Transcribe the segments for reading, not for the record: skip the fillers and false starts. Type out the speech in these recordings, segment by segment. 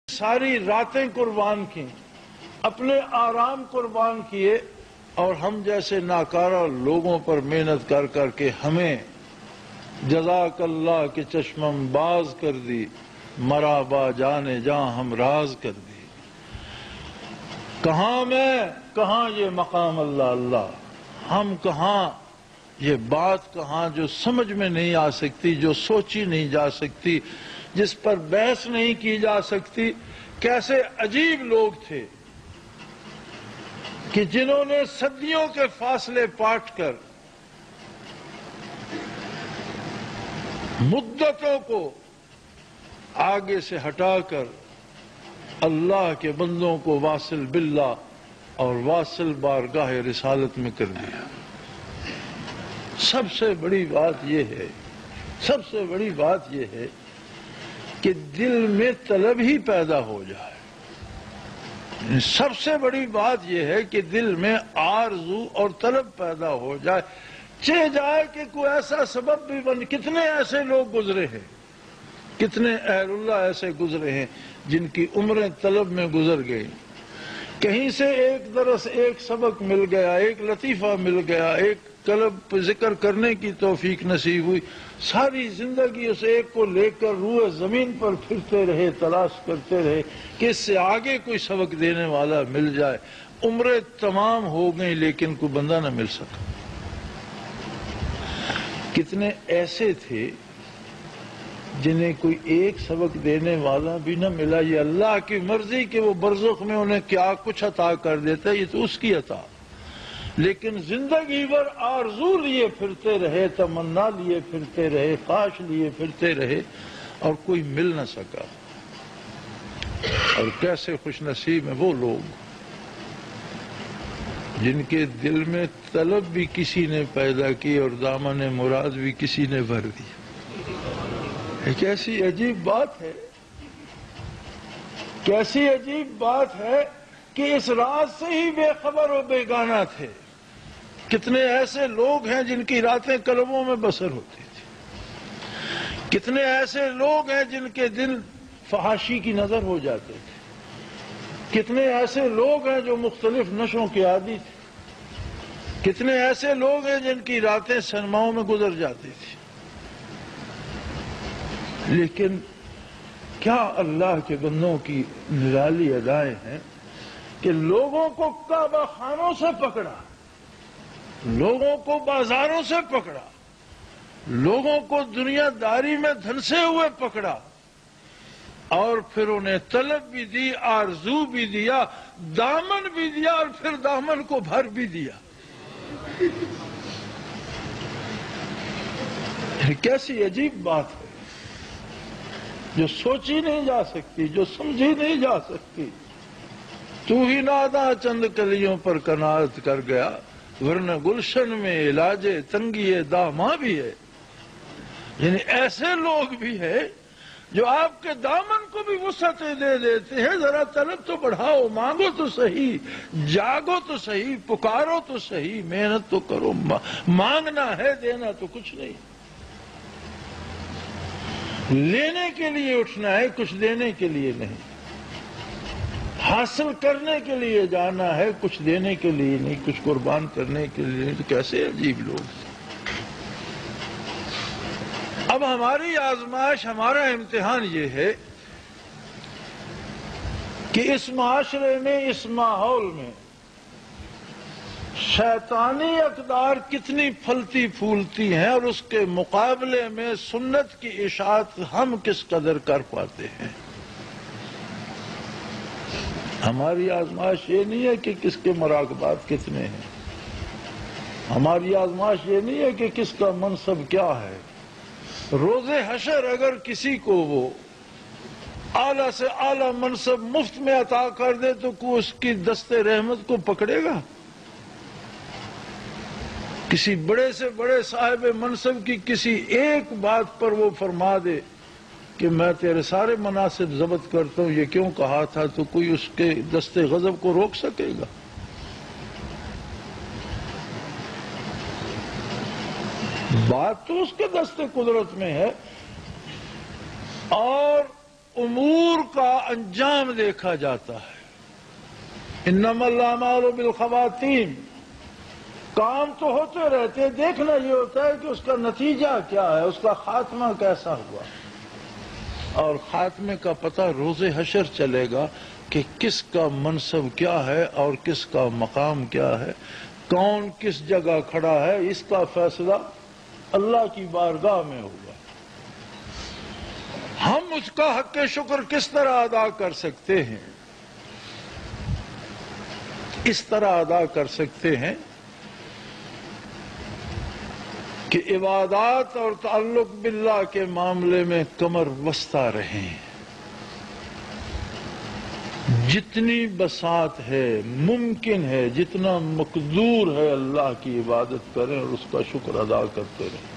ساری راتیں قربان کی، اپنے آرام قربان کیے، اور ہم جیسے ناکارہ لوگوں پر محنت کر کر کے ہمیں جزاک اللہ کے چشمم باز کر دی، مرا با جانے جاں ہم راز کر دی۔ کہاں میں، کہاں یہ مقام اللہ اللہ، ہم کہاں، یہ بات کہاں جو سمجھ میں نہیں آ سکتی، جو سوچی نہیں جا سکتی، جس پر بحث نہیں کی جا سکتی۔ کیسے عجیب لوگ تھے کہ جنہوں نے صدیوں کے فاصلے پاٹ کر مدتوں کو آگے سے ہٹا کر اللہ کے بندوں کو واصل باللہ اور واصل بارگاہ رسالت میں کر دیا۔ سب سے بڑی بات یہ ہے، سب سے بڑی بات یہ ہے کہ دل میں طلب ہی پیدا ہو جائے۔ سب سے بڑی بات یہ ہے کہ دل میں آرزو اور طلب پیدا ہو جائے، چہ جائے کہ کوئی ایسا سبب بھی بن۔ کتنے ایسے لوگ گزرے ہیں، کتنے اہل اللہ ایسے گزرے ہیں جن کی عمریں طلب میں گزر گئی۔ کہیں سے ایک درس، ایک سبق مل گیا، ایک لطیفہ مل گیا، ایک طلب پہ ذکر کرنے کی توفیق نصیب ہوئی، ساری زندگی اس ایک کو لے کر روئے زمین پر پھرتے رہے، تلاش کرتے رہے کہ اس سے آگے کوئی سبق دینے والا مل جائے۔ عمریں تمام ہو گئیں لیکن کوئی بندہ نہ مل سکا۔ کتنے ایسے تھے جنہیں کوئی ایک سبق دینے والا بھی نہ ملا۔ یہ اللہ کی مرضی کہ وہ برزخ میں انہیں کیا کچھ عطا کر دیتا ہے، یہ تو اس کی عطا۔ لیکن زندگی بھر آرزو لیے پھرتے رہے، تمنا لیے پھرتے رہے، خواہش لیے پھرتے رہے، اور کوئی مل نہ سکا۔ اور کیسے خوش نصیب ہیں وہ لوگ جن کے دل میں طلب بھی کسی نے پیدا کی اور دامن مراد بھی کسی نے بھر دی۔ یہ کیسی عجیب بات ہے، کیسی عجیب بات ہے کہ اس راز سے ہی بے خبر و بیگانہ تھے۔ کتنے ایسے لوگ ہیں جن کی راتیں قلبوں میں بسر ہوتی تھی، کتنے ایسے لوگ ہیں جن کے دل فحاشی کی نظر ہو جاتے تھے، کتنے ایسے لوگ ہیں جو مختلف نشوں کے عادی تھے، کتنے ایسے لوگ ہیں جن کی راتیں سنماؤں میں گزر جاتی تھی۔ لیکن کیا اللہ کے بندوں کی نرالی ادائیں ہیں کہ لوگوں کو کعبہ خانوں سے پکڑا، لوگوں کو بازاروں سے پکڑا، لوگوں کو دنیا داری میں دھنسے ہوئے پکڑا، اور پھر انہیں طلب بھی دی، آرزو بھی دیا، دامن بھی دیا، اور پھر دامن کو بھر بھی دیا۔ کیسی عجیب بات ہے جو سوچی نہیں جا سکتی، جو سمجھی نہیں جا سکتی۔ تو ہی نادا چند کلیوں پر قناعت کر گیا، ورنہ گلشن میں علاج تنگی داماں بھی ہے۔ یعنی ایسے لوگ بھی ہیں جو آپ کے دامن کو بھی وسعتیں دے دیتے ہیں۔ ذرا طلب تو بڑھاؤ، مانگو تو صحیح، جاگو تو صحیح، پکارو تو صحیح، محنت تو کرو۔ مانگنا ہے، دینا تو کچھ نہیں۔ لینے کے لیے اٹھنا ہے، کچھ دینے کے لیے نہیں۔ حاصل کرنے کے لیے جانا ہے، کچھ دینے کے لیے نہیں، کچھ قربان کرنے کے لیے نہیں۔ تو کیسے عجیب لوگ ہیں۔ اب ہماری آزمائش، ہمارا امتحان یہ ہے کہ اس معاشرے میں، اس ماحول میں شیطانی اقدار کتنی پھلتی پھولتی ہیں، اور اس کے مقابلے میں سنت کی اشاعت ہم کس قدر کر پاتے ہیں۔ ہماری آزمائش یہ نہیں ہے کہ کس کے مراقبات کتنے ہیں، ہماری آزمائش یہ نہیں ہے کہ کس کا منصب کیا ہے۔ روز حشر اگر کسی کو وہ اعلیٰ سے اعلیٰ منصب مفت میں عطا کر دے تو کوئی اس کی دست رحمت کو پکڑے گا؟ کسی بڑے سے بڑے صاحب منصب کی کسی ایک بات پر وہ فرما دے کہ میں تیرے سارے مناصب ضبط کرتا ہوں، یہ کیوں کہا تھا، تو کوئی اس کے دست غضب کو روک سکے گا؟ بات تو اس کے دست قدرت میں ہے۔ اور امور کا انجام دیکھا جاتا ہے۔ انما الاعمال بالخواتیم، کام تو ہوتے رہتے ہیں، دیکھنا یہ ہوتا ہے کہ اس کا نتیجہ کیا ہے، اس کا خاتمہ کیسا ہوا، اور خاتمے کا پتہ روز حشر چلے گا کہ کس کا منصب کیا ہے اور کس کا مقام کیا ہے، کون کس جگہ کھڑا ہے، اس کا فیصلہ اللہ کی بارگاہ میں ہوگا۔ ہم اس کا حق شکر کس طرح ادا کر سکتے ہیں؟ اس طرح ادا کر سکتے ہیں کہ عبادات اور تعلق باللہ کے معاملے میں کمر بستہ رہیں، جتنی بساط ہے، ممکن ہے، جتنا مقدور ہے اللہ کی عبادت کریں اور اس کا شکر ادا کرتے رہیں۔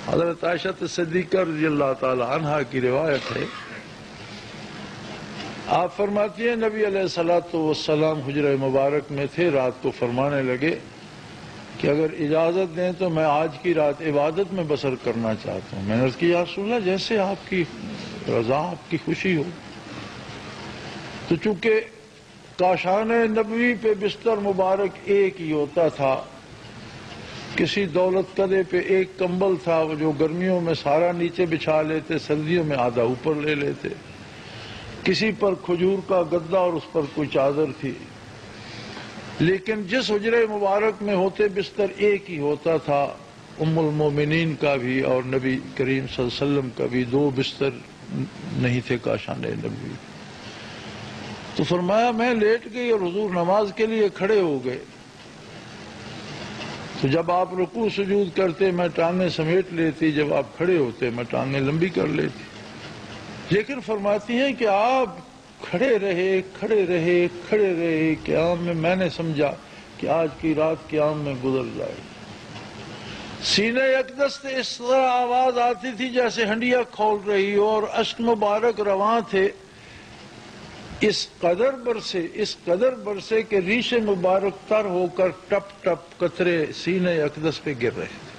حضرت عائشہ صدیقہ رضی اللہ تعالی عنہا کی روایت ہے، آپ فرماتی ہیں نبی علیہ السلام حجرہ مبارک میں تھے، رات کو فرمانے لگے کہ اگر اجازت دیں تو میں آج کی رات عبادت میں بسر کرنا چاہتا ہوں۔ میں نے عرض کی یا رسول اللہ جیسے آپ کی رضا، آپ کی خوشی ہو۔ تو چونکہ کاشان نبوی پہ بستر مبارک ایک ہی ہوتا تھا، کسی دولت کدے پہ ایک کمبل تھا، وہ جو گرمیوں میں سارا نیچے بچھا لیتے، سردیوں میں آدھا اوپر لے لیتے، کسی پر کھجور کا گدا اور اس پر کوئی چادر تھی، لیکن جس حجرے مبارک میں ہوتے بستر ایک ہی ہوتا تھا۔ ام المومنین کا بھی اور نبی کریم صلی اللہ علیہ وسلم کا بھی دو بستر نہیں تھے کاشان نبوی۔ تو فرمایا میں لیٹ گئی اور حضور نماز کے لیے کھڑے ہو گئے، تو جب آپ رکوع سجود کرتے میں ٹانگیں سمیٹ لیتی، جب آپ کھڑے ہوتے میں ٹانگیں لمبی کر لیتی، لیکن فرماتی ہیں کہ آپ کھڑے رہے کھڑے رہے کھڑے رہے قیام میں نے سمجھا کہ آج کی رات قیام میں گزر جائے۔ سینہ اقدس سے اس طرح آواز آتی تھی جیسے ہنڈیا کھول رہی ہو، اور اشک مبارک رواں تھے اس قدر برسے کہ ریش مبارک تر ہو کر ٹپ ٹپ قطرے سینہ اقدس پہ گر رہے تھے۔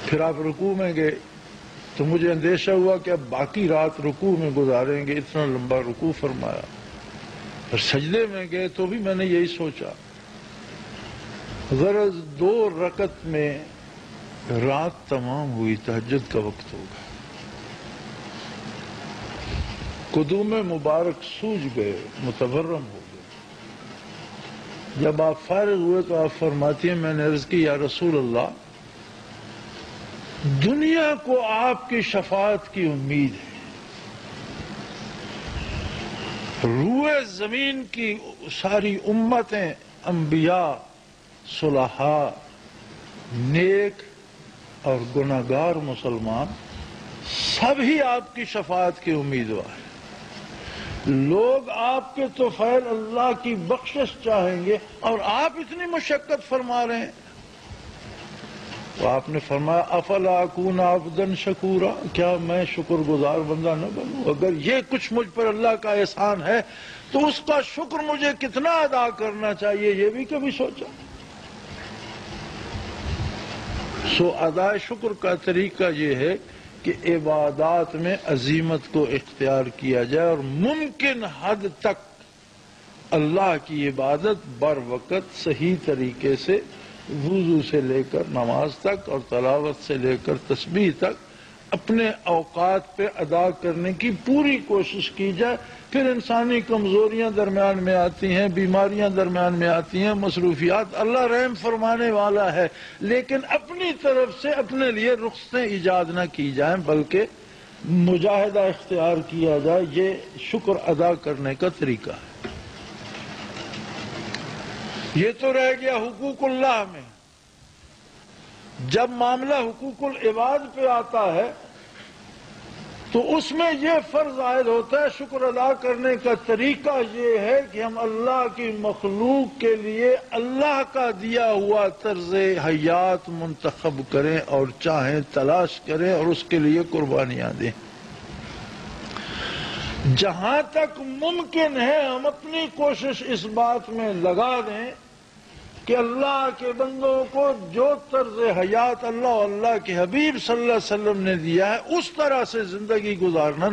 پھر آپ رکوع میں گئے تو مجھے اندیشہ ہوا کہ اب باقی رات رکوع میں گزاریں گے، اتنا لمبا رکوع فرمایا۔ اور سجدے میں گئے تو بھی میں نے یہی سوچا، غرض 2 رکعت میں رات تمام ہوئی، تہجد کا وقت ہوگا۔ قدوم مبارک سوج گئے، متورم ہو گئے۔ جب آپ فارغ ہوئے تو آپ فرماتی ہیں میں نے عرض کی یا رسول اللہ دنیا کو آپ کی شفاعت کی امید ہے، روئے زمین کی ساری امتیں، انبیاء، صلحاء، نیک اور گناہگار مسلمان سب ہی آپ کی شفاعت کے امیدوار ہیں۔ لوگ آپ کے طفیل اللہ کی بخشش چاہیں گے اور آپ اتنی مشقت فرما رہے ہیں۔ تو آپ نے فرمایا افلا اکون عبدا شکورا، کیا میں شکر گزار بندہ نہ بنوں؟ اگر یہ کچھ مجھ پر اللہ کا احسان ہے تو اس کا شکر مجھے کتنا ادا کرنا چاہیے، یہ بھی کبھی سوچا؟ سو ادائے شکر کا طریقہ یہ ہے کہ عبادات میں عزیمت کو اختیار کیا جائے اور ممکن حد تک اللہ کی عبادت بر وقت صحیح طریقے سے، وضو سے لے کر نماز تک اور تلاوت سے لے کر تسبیح تک اپنے اوقات پہ ادا کرنے کی پوری کوشش کی جائے۔ پھر انسانی کمزوریاں درمیان میں آتی ہیں، بیماریاں درمیان میں آتی ہیں، مصروفیات، اللہ رحم فرمانے والا ہے، لیکن اپنی طرف سے اپنے لیے رخصتیں ایجاد نہ کی جائیں بلکہ مجاہدہ اختیار کیا جائے۔ یہ شکر ادا کرنے کا طریقہ ہے۔ یہ تو رہ گیا حقوق اللہ میں۔ جب معاملہ حقوق العباد پہ آتا ہے تو اس میں یہ فرض عائد ہوتا ہے، شکر ادا کرنے کا طریقہ یہ ہے کہ ہم اللہ کی مخلوق کے لیے اللہ کا دیا ہوا طرز حیات منتخب کریں اور چاہیں تلاش کریں اور اس کے لیے قربانیاں دیں۔ جہاں تک ممکن ہے ہم اپنی کوشش اس بات میں لگا دیں کہ اللہ کے بندوں کو جو طرز حیات اللہ اور اللہ کے حبیب صلی اللہ علیہ وسلم نے دیا ہے اس طرح سے زندگی گزارنا